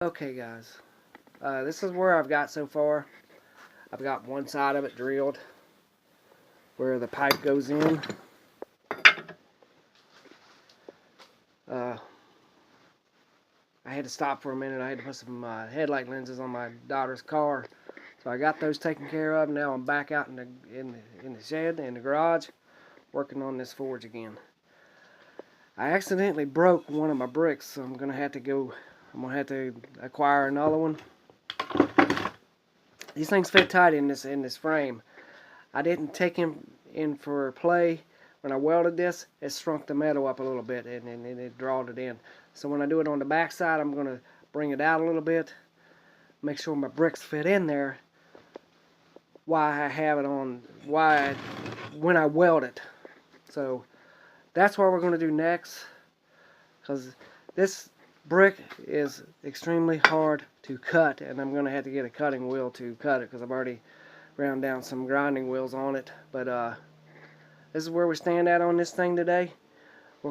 Okay guys, this is where I've got so far. I've got one side of it drilled where the pipe goes in. I had to stop for a minute. I had to put some headlight lenses on my daughter's car, so I got those taken care of. Now I'm back out in the shed, in the garage, working on this forge again. I accidentally broke one of my bricks, so I'm gonna have to acquire another one. These things fit tight in this frame. I didn't take him in for play. When I welded this, it shrunk the metal up a little bit and it drawed it in. So when I do it on the back side, I'm going to bring it out a little bit, make sure my bricks fit in there while I have it on, when I weld it. So that's what we're going to do next, because this brick is extremely hard to cut, and I'm going to have to get a cutting wheel to cut it because I've already ground down some grinding wheels on it. But this is where we stand at on this thing today. We're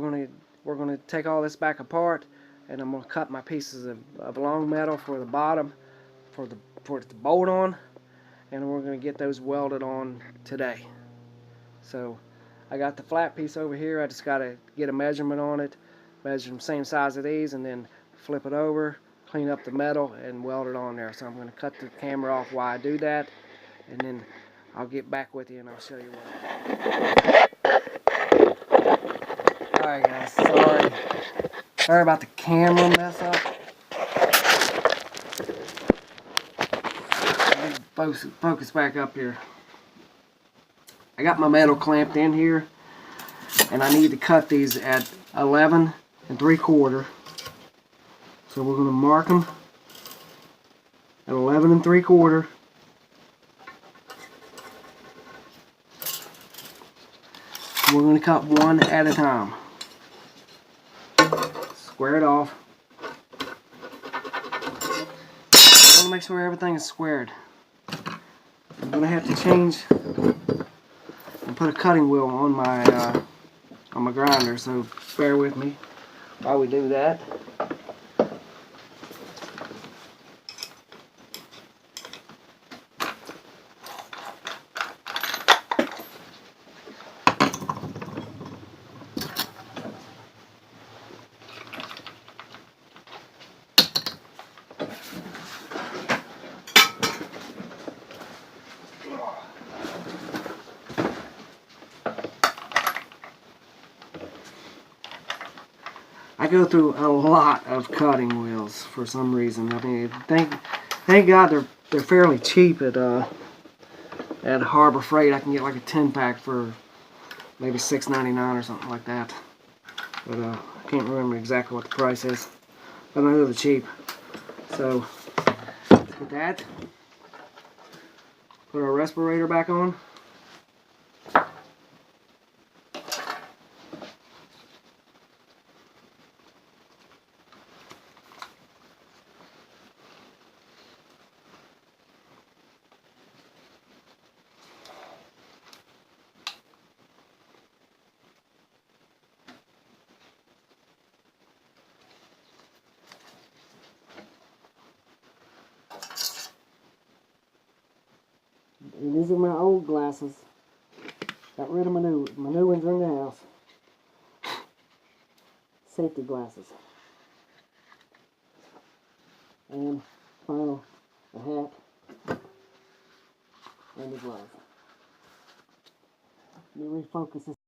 gonna take all this back apart, and I'm gonna cut my pieces of long metal for the bottom for it to bolt on, and we're gonna get those welded on today. So I got the flat piece over here. I just gotta get a measurement on it, measure them same size as these, and then flip it over, clean up the metal, and weld it on there. So I'm gonna cut the camera off while I do that, and then I'll get back with you and I'll show you what. Alright guys, sorry about the camera mess up. Focus back up here. I got my metal clamped in here, and I need to cut these at 11 3/4. So we're going to mark them at 11 3/4. We're going to cut one at a time. Square it off. I want to make sure everything is squared. I'm going to have to change and put a cutting wheel on my grinder, so bear with me while we do that. I go through a lot of cutting wheels for some reason. I mean, thank God they're fairly cheap at Harbor Freight. I can get like a 10-pack for maybe $6.99 or something like that. But I can't remember exactly what the price is. But I know they're cheap. So let's get that. Put our respirator back on. These are my old glasses. Got rid of my new ones are in the house. Safety glasses. And final, a hat and a glove. Let me refocus this.